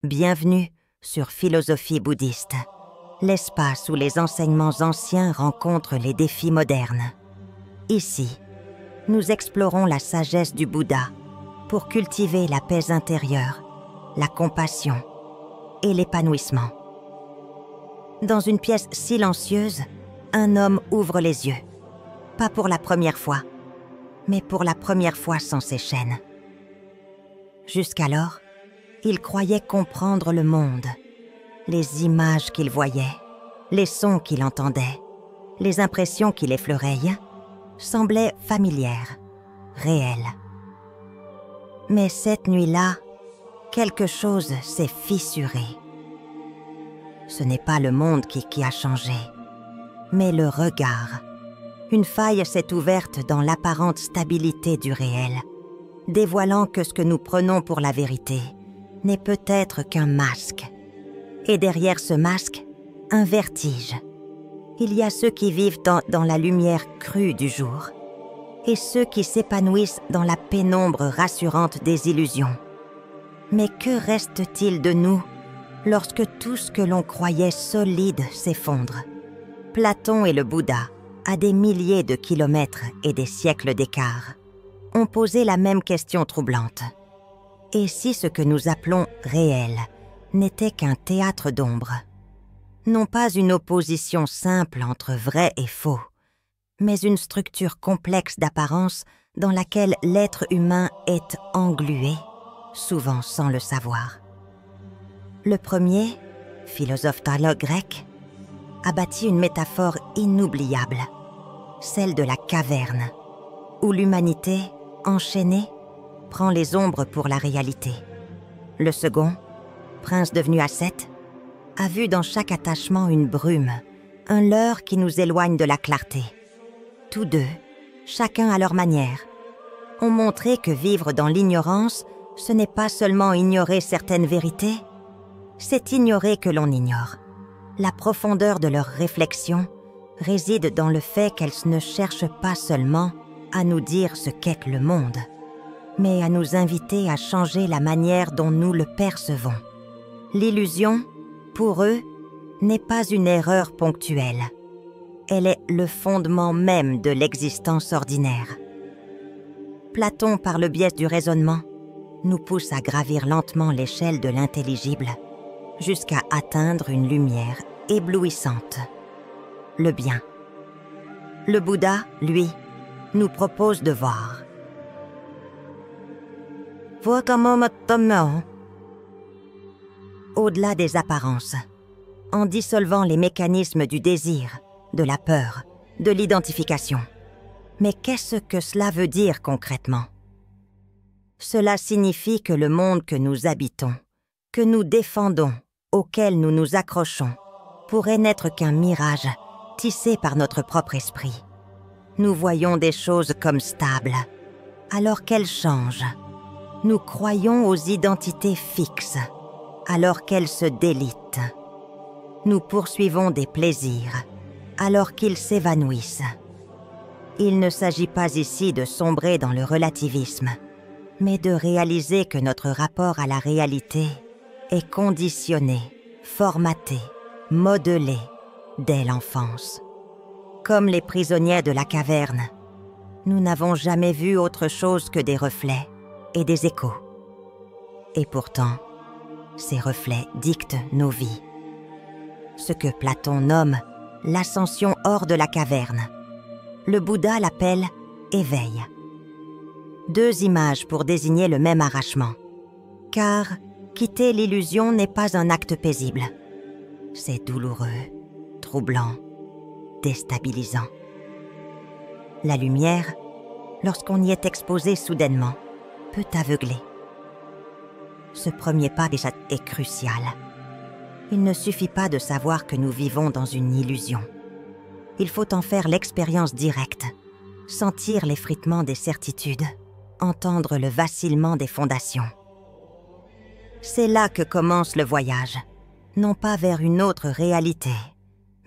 Bienvenue sur Philosophie bouddhiste, l'espace où les enseignements anciens rencontrent les défis modernes. Ici, nous explorons la sagesse du Bouddha pour cultiver la paix intérieure, la compassion et l'épanouissement. Dans une pièce silencieuse, un homme ouvre les yeux, pas pour la première fois, mais pour la première fois sans ses chaînes. Jusqu'alors, il croyait comprendre le monde, les images qu'il voyait, les sons qu'il entendait, les impressions qu'il effleurait, semblaient familières, réelles. Mais cette nuit-là, quelque chose s'est fissuré. Ce n'est pas le monde qui a changé, mais le regard. Une faille s'est ouverte dans l'apparente stabilité du réel, dévoilant que ce que nous prenons pour la vérité n'est peut-être qu'un masque. Et derrière ce masque, un vertige. Il y a ceux qui vivent dans la lumière crue du jour, et ceux qui s'épanouissent dans la pénombre rassurante des illusions. Mais que reste-t-il de nous lorsque tout ce que l'on croyait solide s'effondre? Platon et le Bouddha, à des milliers de kilomètres et des siècles d'écart, ont posé la même question troublante. Et si ce que nous appelons réel n'était qu'un théâtre d'ombre? Non pas une opposition simple entre vrai et faux, mais une structure complexe d'apparence dans laquelle l'être humain est englué, souvent sans le savoir. Le premier, philosophe-théologue grec, a bâti une métaphore inoubliable, celle de la caverne, où l'humanité, enchaînée, prend les ombres pour la réalité. Le second, prince devenu ascète, a vu dans chaque attachement une brume, un leurre qui nous éloigne de la clarté. Tous deux, chacun à leur manière, ont montré que vivre dans l'ignorance, ce n'est pas seulement ignorer certaines vérités, c'est ignorer que l'on ignore. La profondeur de leurs réflexions réside dans le fait qu'elles ne cherchent pas seulement à nous dire ce qu'est le monde, mais à nous inviter à changer la manière dont nous le percevons. L'illusion, pour eux, n'est pas une erreur ponctuelle. Elle est le fondement même de l'existence ordinaire. Platon, par le biais du raisonnement, nous pousse à gravir lentement l'échelle de l'intelligible jusqu'à atteindre une lumière éblouissante, le bien. Le Bouddha, lui, nous propose de voir. Au-delà des apparences, en dissolvant les mécanismes du désir, de la peur, de l'identification. Mais qu'est-ce que cela veut dire concrètement? Cela signifie que le monde que nous habitons, que nous défendons, auquel nous nous accrochons, pourrait n'être qu'un mirage tissé par notre propre esprit. Nous voyons des choses comme stables, alors qu'elles changent. Nous croyons aux identités fixes, alors qu'elles se délitent. Nous poursuivons des plaisirs, alors qu'ils s'évanouissent. Il ne s'agit pas ici de sombrer dans le relativisme, mais de réaliser que notre rapport à la réalité est conditionné, formaté, modelé dès l'enfance. Comme les prisonniers de la caverne, nous n'avons jamais vu autre chose que des reflets et des échos. Et pourtant, ces reflets dictent nos vies. Ce que Platon nomme l'ascension hors de la caverne, le Bouddha l'appelle éveil. Deux images pour désigner le même arrachement. Car quitter l'illusion n'est pas un acte paisible. C'est douloureux, troublant, déstabilisant. La lumière, lorsqu'on y est exposé soudainement, peut aveugler. Ce premier pas déjà est crucial. Il ne suffit pas de savoir que nous vivons dans une illusion. Il faut en faire l'expérience directe, sentir l'effritement des certitudes, entendre le vacillement des fondations. C'est là que commence le voyage, non pas vers une autre réalité,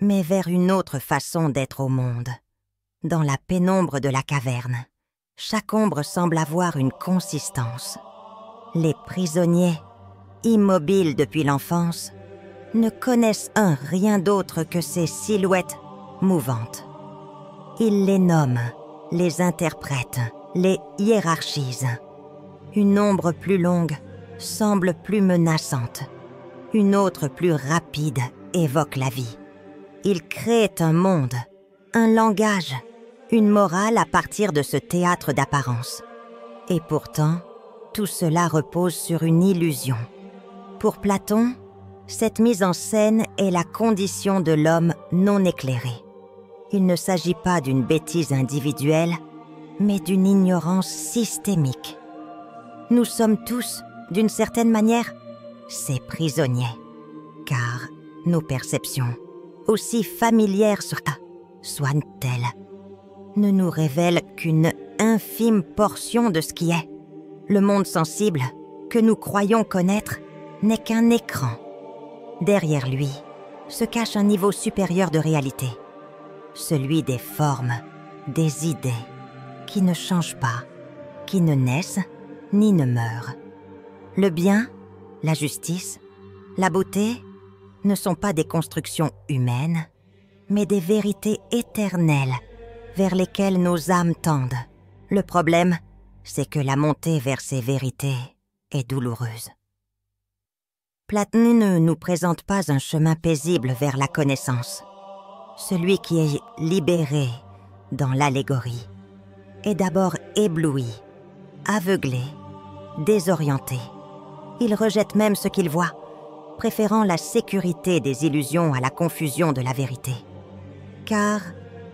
mais vers une autre façon d'être au monde. Dans la pénombre de la caverne, chaque ombre semble avoir une consistance. Les prisonniers immobiles depuis l'enfance, ne connaissent rien d'autre que ces silhouettes mouvantes. Ils les nomment, les interprètent, les hiérarchisent. Une ombre plus longue semble plus menaçante. Une autre plus rapide évoque la vie. Ils créent un monde, un langage, une morale à partir de ce théâtre d'apparence. Et pourtant, tout cela repose sur une illusion. Pour Platon, cette mise en scène est la condition de l'homme non éclairé. Il ne s'agit pas d'une bêtise individuelle, mais d'une ignorance systémique. Nous sommes tous, d'une certaine manière, ses prisonniers, car nos perceptions, aussi familières soient-elles, ne nous révèlent qu'une infime portion de ce qui est. Le monde sensible, que nous croyons connaître, n'est qu'un écran. Derrière lui se cache un niveau supérieur de réalité, celui des formes, des idées, qui ne changent pas, qui ne naissent ni ne meurent. Le bien, la justice, la beauté ne sont pas des constructions humaines, mais des vérités éternelles vers lesquelles nos âmes tendent. Le problème, c'est que la montée vers ces vérités est douloureuse. Platon ne nous présente pas un chemin paisible vers la connaissance. Celui qui est libéré dans l'allégorie est d'abord ébloui, aveuglé, désorienté. Il rejette même ce qu'il voit, préférant la sécurité des illusions à la confusion de la vérité. Car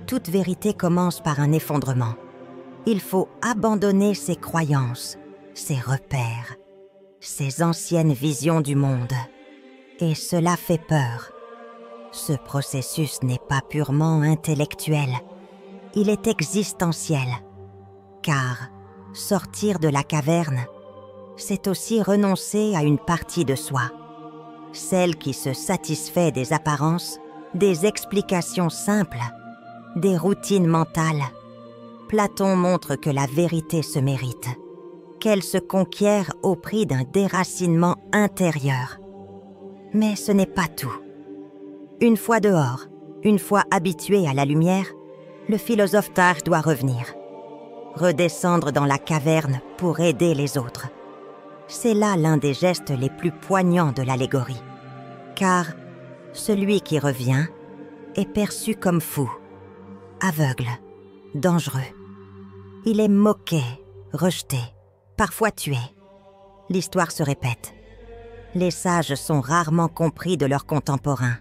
toute vérité commence par un effondrement. Il faut abandonner ses croyances, ses repères, ses anciennes visions du monde. Et cela fait peur. Ce processus n'est pas purement intellectuel, il est existentiel. Car sortir de la caverne, c'est aussi renoncer à une partie de soi, celle qui se satisfait des apparences, des explications simples, des routines mentales. Platon montre que la vérité se mérite, qu'elle se conquiert au prix d'un déracinement intérieur. Mais ce n'est pas tout. Une fois dehors, une fois habitué à la lumière, le philosophe Tâche doit revenir, redescendre dans la caverne pour aider les autres. C'est là l'un des gestes les plus poignants de l'allégorie, car celui qui revient est perçu comme fou, aveugle, dangereux. Il est moqué, rejeté, parfois tué. L'histoire se répète. Les sages sont rarement compris de leurs contemporains.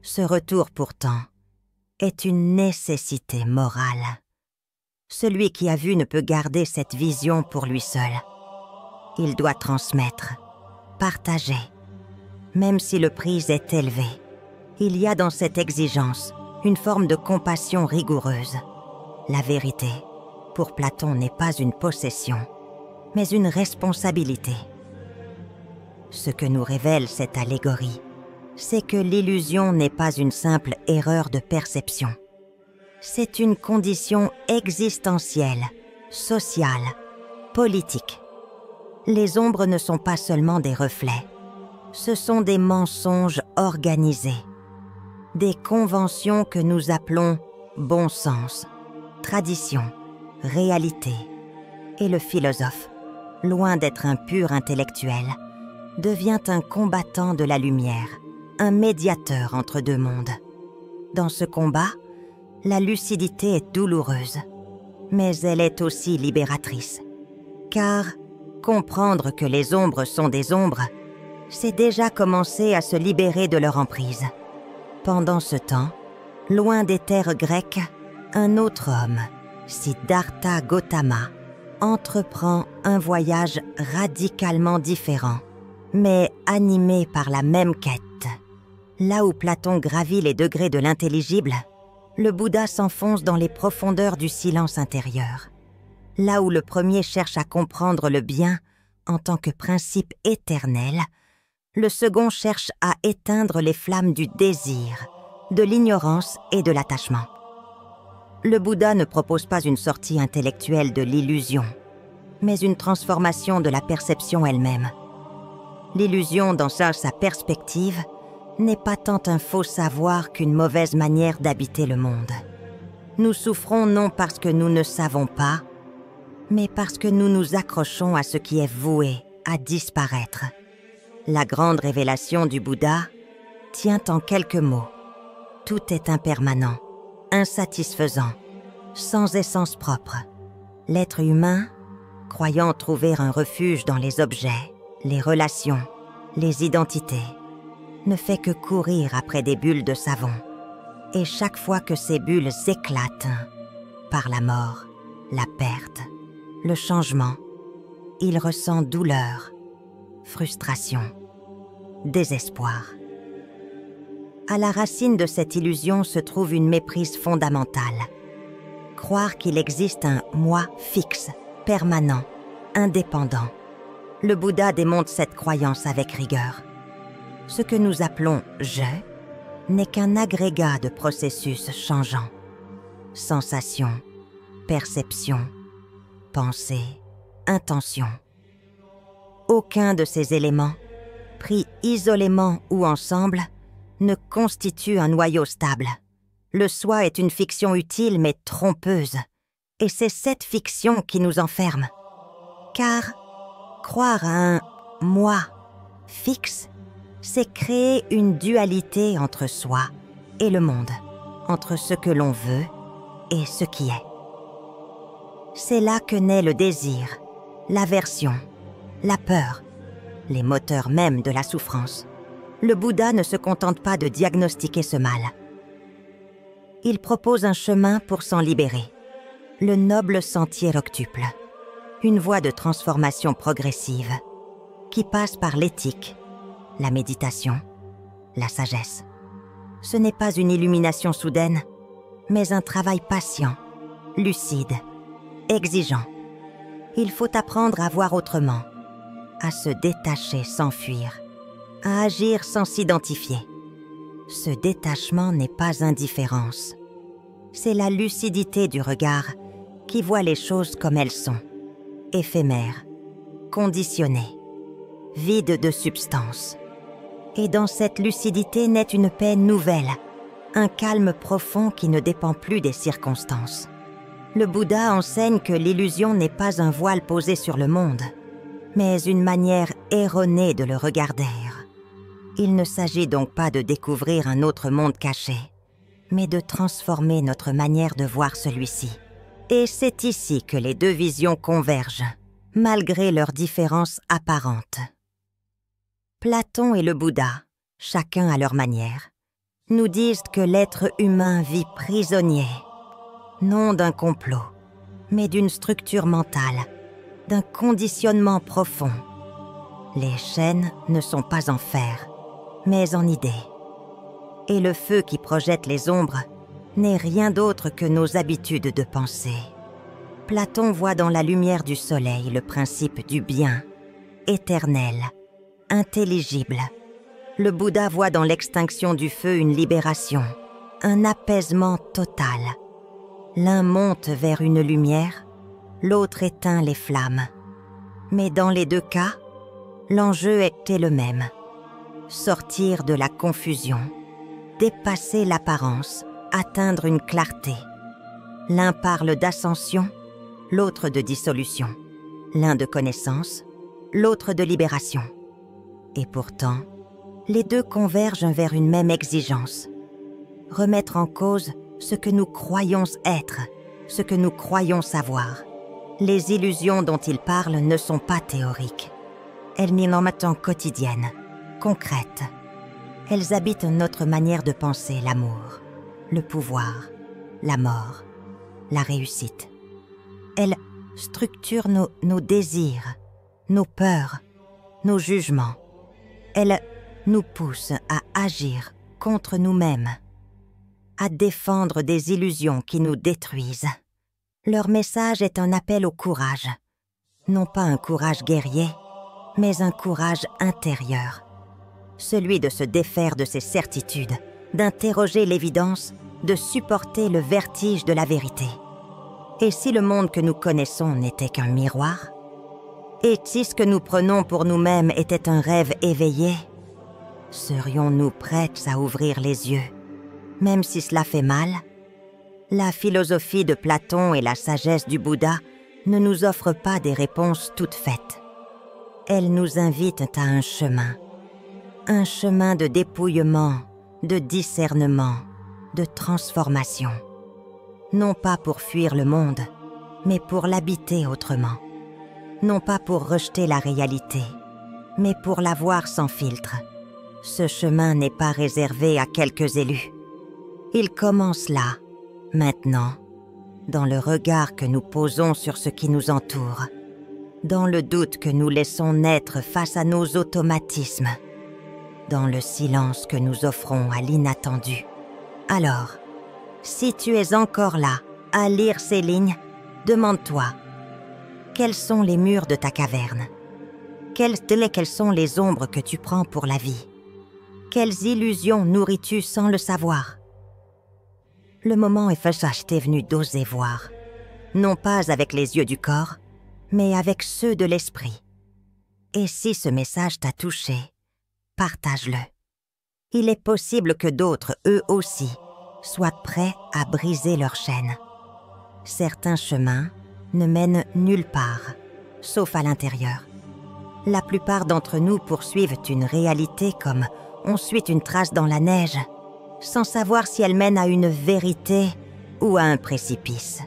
Ce retour, pourtant, est une nécessité morale. Celui qui a vu ne peut garder cette vision pour lui seul. Il doit transmettre, partager. Même si le prix est élevé, il y a dans cette exigence une forme de compassion rigoureuse. La vérité, pour Platon, n'est pas une possession, mais une responsabilité. Ce que nous révèle cette allégorie, c'est que l'illusion n'est pas une simple erreur de perception. C'est une condition existentielle, sociale, politique. Les ombres ne sont pas seulement des reflets, ce sont des mensonges organisés, des conventions que nous appelons bon sens, tradition, réalité. Et le philosophe, loin d'être un pur intellectuel, devient un combattant de la lumière, un médiateur entre deux mondes. Dans ce combat, la lucidité est douloureuse, mais elle est aussi libératrice. Car comprendre que les ombres sont des ombres, c'est déjà commencer à se libérer de leur emprise. Pendant ce temps, loin des terres grecques, un autre homme, Siddhartha Gautama, entreprend un voyage radicalement différent, mais animé par la même quête. Là où Platon gravit les degrés de l'intelligible, le Bouddha s'enfonce dans les profondeurs du silence intérieur. Là où le premier cherche à comprendre le bien en tant que principe éternel, le second cherche à éteindre les flammes du désir, de l'ignorance et de l'attachement. Le Bouddha ne propose pas une sortie intellectuelle de l'illusion, mais une transformation de la perception elle-même. L'illusion dans sa perspective n'est pas tant un faux savoir qu'une mauvaise manière d'habiter le monde. Nous souffrons non parce que nous ne savons pas, mais parce que nous nous accrochons à ce qui est voué à disparaître. La grande révélation du Bouddha tient en quelques mots. Tout est impermanent, insatisfaisant, sans essence propre. L'être humain, croyant trouver un refuge dans les objets, les relations, les identités, ne fait que courir après des bulles de savon. Et chaque fois que ces bulles éclatent, par la mort, la perte, le changement, il ressent douleur, frustration, désespoir. À la racine de cette illusion se trouve une méprise fondamentale. Croire qu'il existe un moi fixe, permanent, indépendant. Le Bouddha démontre cette croyance avec rigueur. Ce que nous appelons « je » n'est qu'un agrégat de processus changeants. Sensations, perceptions, pensées, intentions. Aucun de ces éléments, pris isolément ou ensemble, ne constitue un noyau stable. Le soi est une fiction utile mais trompeuse, et c'est cette fiction qui nous enferme. Car croire à un « moi » fixe, c'est créer une dualité entre soi et le monde, entre ce que l'on veut et ce qui est. C'est là que naît le désir, l'aversion, la peur, les moteurs mêmes de la souffrance. Le Bouddha ne se contente pas de diagnostiquer ce mal. Il propose un chemin pour s'en libérer, le noble sentier octuple, une voie de transformation progressive qui passe par l'éthique, la méditation, la sagesse. Ce n'est pas une illumination soudaine, mais un travail patient, lucide, exigeant. Il faut apprendre à voir autrement, à se détacher sans fuir, à agir sans s'identifier. Ce détachement n'est pas indifférence. C'est la lucidité du regard qui voit les choses comme elles sont, éphémères, conditionnées, vides de substance. Et dans cette lucidité naît une paix nouvelle, un calme profond qui ne dépend plus des circonstances. Le Bouddha enseigne que l'illusion n'est pas un voile posé sur le monde, mais une manière erronée de le regarder. Il ne s'agit donc pas de découvrir un autre monde caché, mais de transformer notre manière de voir celui-ci. Et c'est ici que les deux visions convergent, malgré leurs différences apparentes. Platon et le Bouddha, chacun à leur manière, nous disent que l'être humain vit prisonnier, non d'un complot, mais d'une structure mentale, d'un conditionnement profond. Les chaînes ne sont pas en fer, mais en idées. Et le feu qui projette les ombres n'est rien d'autre que nos habitudes de pensée. Platon voit dans la lumière du soleil le principe du bien, éternel, intelligible. Le Bouddha voit dans l'extinction du feu une libération, un apaisement total. L'un monte vers une lumière, l'autre éteint les flammes. Mais dans les deux cas, l'enjeu était le même. Sortir de la confusion, dépasser l'apparence, atteindre une clarté. L'un parle d'ascension, l'autre de dissolution. L'un de connaissance, l'autre de libération. Et pourtant, les deux convergent vers une même exigence. Remettre en cause ce que nous croyons être, ce que nous croyons savoir. Les illusions dont il parle ne sont pas théoriques. Elles m'y quotidiennes, concrètes. Elles habitent notre manière de penser l'amour, le pouvoir, la mort, la réussite. Elles structurent nos désirs, nos peurs, nos jugements. Elles nous poussent à agir contre nous-mêmes, à défendre des illusions qui nous détruisent. Leur message est un appel au courage. Non pas un courage guerrier, mais un courage intérieur. Celui de se défaire de ses certitudes, d'interroger l'évidence, de supporter le vertige de la vérité. Et si le monde que nous connaissons n'était qu'un miroir? Et si ce que nous prenons pour nous-mêmes était un rêve éveillé, serions-nous prêtes à ouvrir les yeux, même si cela fait mal? La philosophie de Platon et la sagesse du Bouddha ne nous offrent pas des réponses toutes faites. Elles nous invitent à un chemin de dépouillement, de discernement, de transformation. Non pas pour fuir le monde, mais pour l'habiter autrement. Non pas pour rejeter la réalité, mais pour la voir sans filtre. Ce chemin n'est pas réservé à quelques élus. Il commence là, maintenant, dans le regard que nous posons sur ce qui nous entoure, dans le doute que nous laissons naître face à nos automatismes, dans le silence que nous offrons à l'inattendu. Alors, si tu es encore là, à lire ces lignes, demande-toi, quels sont les murs de ta caverne? Quelles sont les ombres que tu prends pour la vie? Quelles illusions nourris-tu sans le savoir? Le moment est venu d'oser voir, non pas avec les yeux du corps, mais avec ceux de l'esprit. Et si ce message t'a touché, partage-le. Il est possible que d'autres, eux aussi, soient prêts à briser leurs chaînes. Certains chemins ne mènent nulle part, sauf à l'intérieur. La plupart d'entre nous poursuivent une réalité comme on suit une trace dans la neige, sans savoir si elle mène à une vérité ou à un précipice.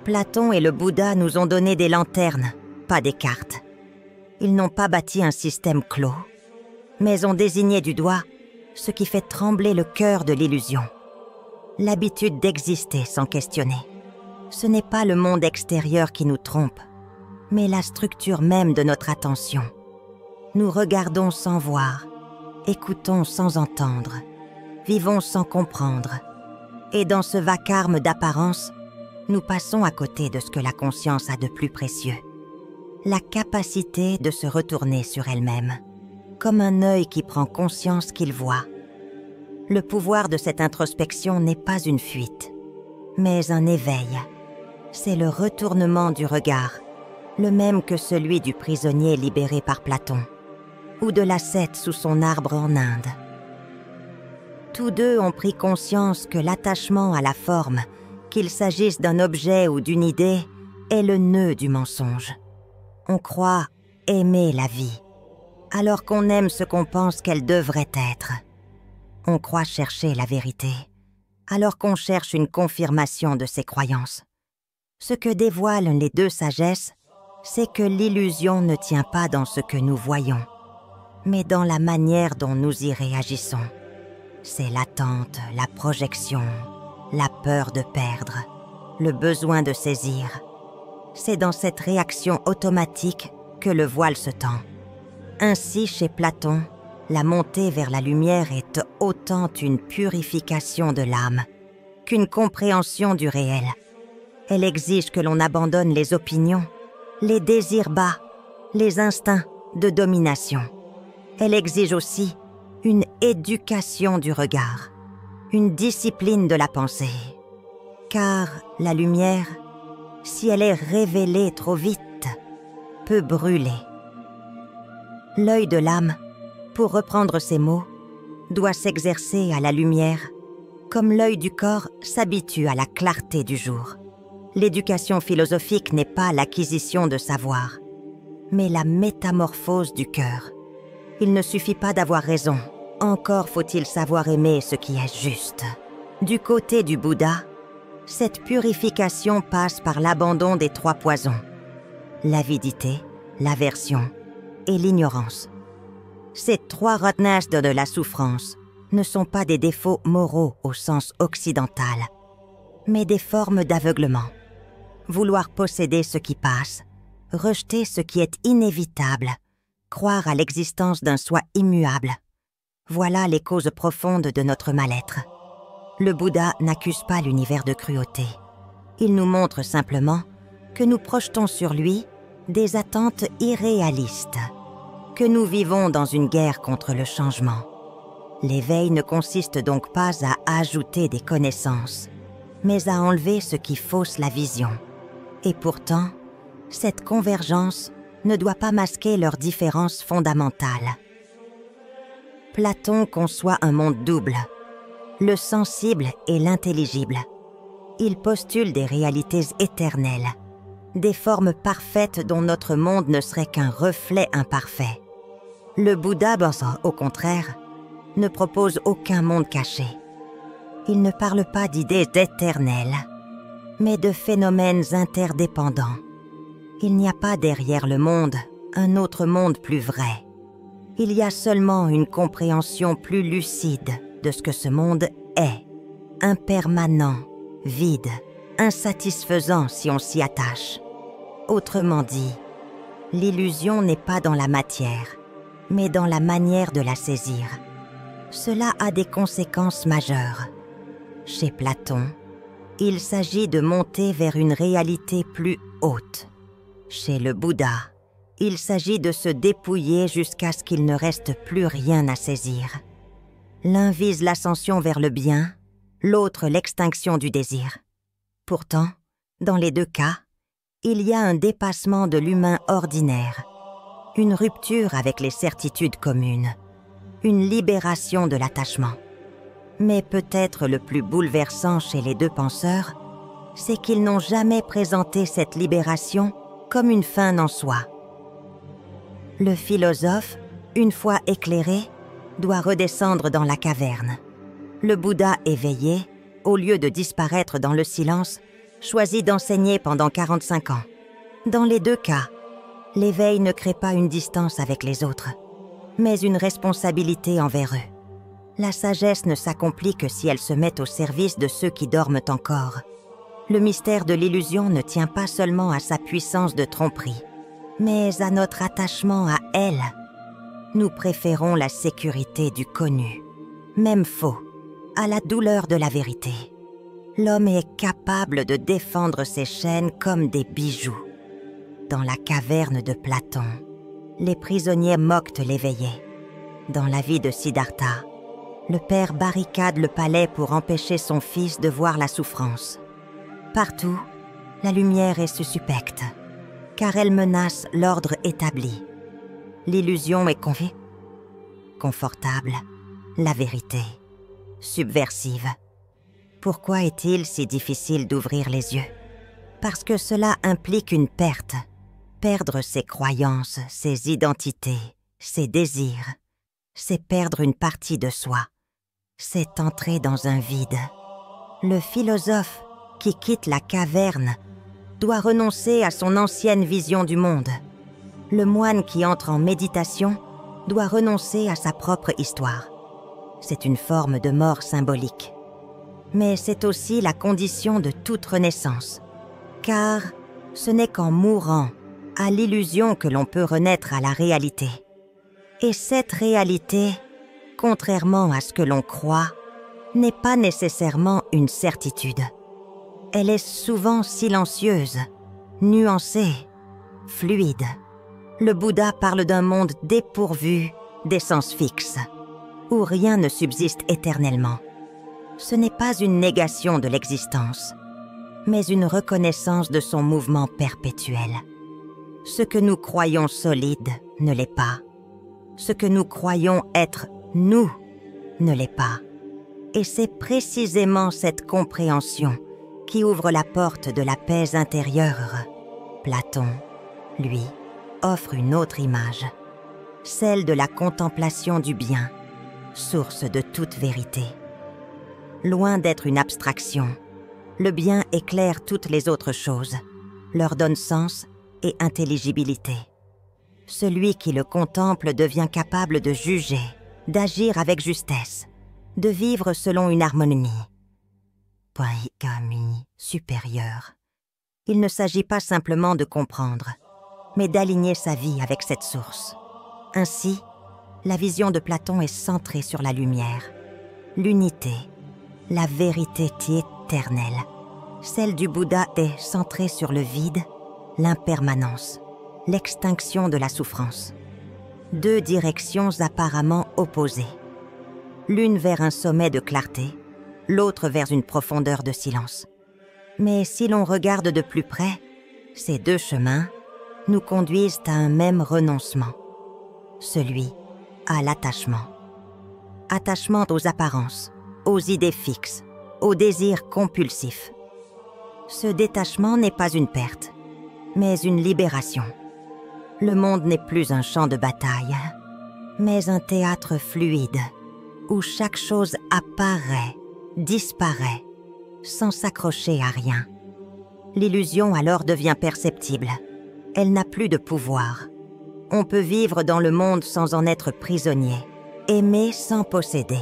Platon et le Bouddha nous ont donné des lanternes, pas des cartes. Ils n'ont pas bâti un système clos, mais ont désigné du doigt ce qui fait trembler le cœur de l'illusion. L'habitude d'exister sans questionner. Ce n'est pas le monde extérieur qui nous trompe, mais la structure même de notre attention. Nous regardons sans voir, écoutons sans entendre, vivons sans comprendre. Et dans ce vacarme d'apparence, nous passons à côté de ce que la conscience a de plus précieux. La capacité de se retourner sur elle-même, comme un œil qui prend conscience qu'il voit. Le pouvoir de cette introspection n'est pas une fuite, mais un éveil. C'est le retournement du regard, le même que celui du prisonnier libéré par Platon, ou de l'ascète sous son arbre en Inde. Tous deux ont pris conscience que l'attachement à la forme, qu'il s'agisse d'un objet ou d'une idée, est le nœud du mensonge. On croit aimer la vie, alors qu'on aime ce qu'on pense qu'elle devrait être. On croit chercher la vérité, alors qu'on cherche une confirmation de ses croyances. Ce que dévoilent les deux sagesses, c'est que l'illusion ne tient pas dans ce que nous voyons, mais dans la manière dont nous y réagissons. C'est l'attente, la projection, la peur de perdre, le besoin de saisir. C'est dans cette réaction automatique que le voile se tend. Ainsi, chez Platon, la montée vers la lumière est autant une purification de l'âme qu'une compréhension du réel. Elle exige que l'on abandonne les opinions, les désirs bas, les instincts de domination. Elle exige aussi une éducation du regard, une discipline de la pensée. Car la lumière, si elle est révélée trop vite, peut brûler. L'œil de l'âme, pour reprendre ces mots, doit s'exercer à la lumière, comme l'œil du corps s'habitue à la clarté du jour. L'éducation philosophique n'est pas l'acquisition de savoir, mais la métamorphose du cœur. Il ne suffit pas d'avoir raison, encore faut-il savoir aimer ce qui est juste. Du côté du Bouddha, cette purification passe par l'abandon des trois poisons, l'avidité, l'aversion et l'ignorance. Ces trois ratnas de la souffrance ne sont pas des défauts moraux au sens occidental, mais des formes d'aveuglement. Vouloir posséder ce qui passe, rejeter ce qui est inévitable, croire à l'existence d'un soi immuable. Voilà les causes profondes de notre mal-être. Le Bouddha n'accuse pas l'univers de cruauté. Il nous montre simplement que nous projetons sur lui des attentes irréalistes, que nous vivons dans une guerre contre le changement. L'éveil ne consiste donc pas à ajouter des connaissances, mais à enlever ce qui fausse la vision. Et pourtant, Cette convergence ne doit pas masquer leurs différences fondamentales. Platon conçoit un monde double, le sensible et l'intelligible. Il postule des réalités éternelles, des formes parfaites dont notre monde ne serait qu'un reflet imparfait. Le Bouddha, au contraire, ne propose aucun monde caché. Il ne parle pas d'idées éternelles, mais de phénomènes interdépendants. Il n'y a pas derrière le monde un autre monde plus vrai. Il y a seulement une compréhension plus lucide de ce que ce monde est, impermanent, vide, insatisfaisant si on s'y attache. Autrement dit, l'illusion n'est pas dans la matière, mais dans la manière de la saisir. Cela a des conséquences majeures. Chez Platon, il s'agit de monter vers une réalité plus haute. Chez le Bouddha, il s'agit de se dépouiller jusqu'à ce qu'il ne reste plus rien à saisir. L'un vise l'ascension vers le bien, l'autre l'extinction du désir. Pourtant, dans les deux cas, il y a un dépassement de l'humain ordinaire, une rupture avec les certitudes communes, une libération de l'attachement. Mais peut-être le plus bouleversant chez les deux penseurs, c'est qu'ils n'ont jamais présenté cette libération comme une fin en soi. Le philosophe, une fois éclairé, doit redescendre dans la caverne. Le Bouddha éveillé, au lieu de disparaître dans le silence, choisit d'enseigner pendant 45 ans. Dans les deux cas, l'éveil ne crée pas une distance avec les autres, mais une responsabilité envers eux. La sagesse ne s'accomplit que si elle se met au service de ceux qui dorment encore. Le mystère de l'illusion ne tient pas seulement à sa puissance de tromperie, mais à notre attachement à elle. Nous préférons la sécurité du connu, même faux, à la douleur de la vérité. L'homme est capable de défendre ses chaînes comme des bijoux. Dans la caverne de Platon, les prisonniers moquent l'éveillé. Dans la vie de Siddhartha, le père barricade le palais pour empêcher son fils de voir la souffrance. Partout, la lumière est suspecte, car elle menace l'ordre établi. L'illusion est confortable, la vérité, subversive. Pourquoi est-il si difficile d'ouvrir les yeux? Parce que cela implique une perte. Perdre ses croyances, ses identités, ses désirs, c'est perdre une partie de soi. C'est entrer dans un vide. Le philosophe qui quitte la caverne doit renoncer à son ancienne vision du monde. Le moine qui entre en méditation doit renoncer à sa propre histoire. C'est une forme de mort symbolique. Mais c'est aussi la condition de toute renaissance. Car ce n'est qu'en mourant à l'illusion que l'on peut renaître à la réalité. Et cette réalité, contrairement à ce que l'on croit, n'est pas nécessairement une certitude. Elle est souvent silencieuse, nuancée, fluide. Le Bouddha parle d'un monde dépourvu d'essence fixe, où rien ne subsiste éternellement. Ce n'est pas une négation de l'existence, mais une reconnaissance de son mouvement perpétuel. Ce que nous croyons solide ne l'est pas. Ce que nous croyons être nous ne l'est pas. Et c'est précisément cette compréhension qui ouvre la porte de la paix intérieure. Platon, lui, offre une autre image, celle de la contemplation du bien, source de toute vérité. Loin d'être une abstraction, le bien éclaire toutes les autres choses, leur donne sens et intelligibilité. Celui qui le contemple devient capable de juger, d'agir avec justesse, de vivre selon une harmonie supérieure. Il ne s'agit pas simplement de comprendre, mais d'aligner sa vie avec cette source. Ainsi, la vision de Platon est centrée sur la lumière, l'unité, la vérité éternelle. Celle du Bouddha est centrée sur le vide, l'impermanence, l'extinction de la souffrance. Deux directions apparemment opposées. L'une vers un sommet de clarté, l'autre vers une profondeur de silence. Mais si l'on regarde de plus près, ces deux chemins, nous conduisent à un même renoncement, celui à l'attachement. Attachement aux apparences, aux idées fixes, aux désirs compulsifs. Ce détachement n'est pas une perte, mais une libération. Le monde n'est plus un champ de bataille, mais un théâtre fluide, où chaque chose apparaît, disparaît, sans s'accrocher à rien. L'illusion alors devient perceptible. Elle n'a plus de pouvoir. On peut vivre dans le monde sans en être prisonnier, aimer sans posséder,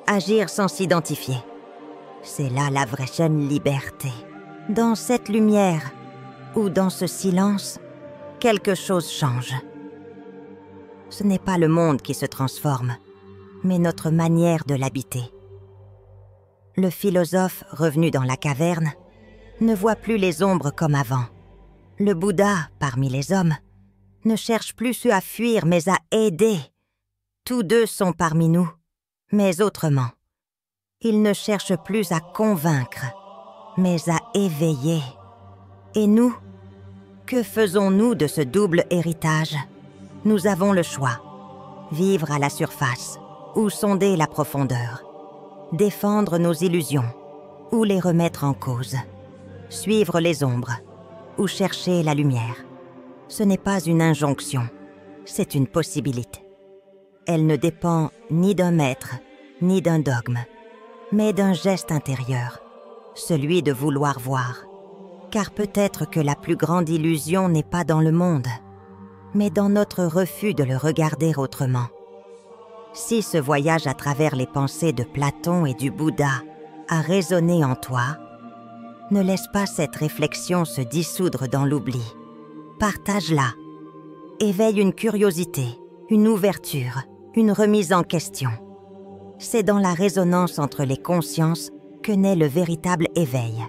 agir sans s'identifier. C'est là la vraie jeune liberté. Dans cette lumière, ou dans ce silence, quelque chose change. Ce n'est pas le monde qui se transforme, mais notre manière de l'habiter. Le philosophe, revenu dans la caverne, ne voit plus les ombres comme avant. Le Bouddha, parmi les hommes, ne cherche plus ceux à fuir, mais à aider. Tous deux sont parmi nous, mais autrement. Ils ne cherchent plus à convaincre, mais à éveiller. Et nous, que faisons-nous de ce double héritage? Nous avons le choix. Vivre à la surface, ou sonder la profondeur. Défendre nos illusions, ou les remettre en cause. Suivre les ombres, ou chercher la lumière. Ce n'est pas une injonction, c'est une possibilité. Elle ne dépend ni d'un maître, ni d'un dogme, mais d'un geste intérieur, celui de vouloir voir. Car peut-être que la plus grande illusion n'est pas dans le monde, mais dans notre refus de le regarder autrement. Si ce voyage à travers les pensées de Platon et du Bouddha a résonné en toi, ne laisse pas cette réflexion se dissoudre dans l'oubli. Partage-la. Éveille une curiosité, une ouverture, une remise en question. C'est dans la résonance entre les consciences que naît le véritable éveil.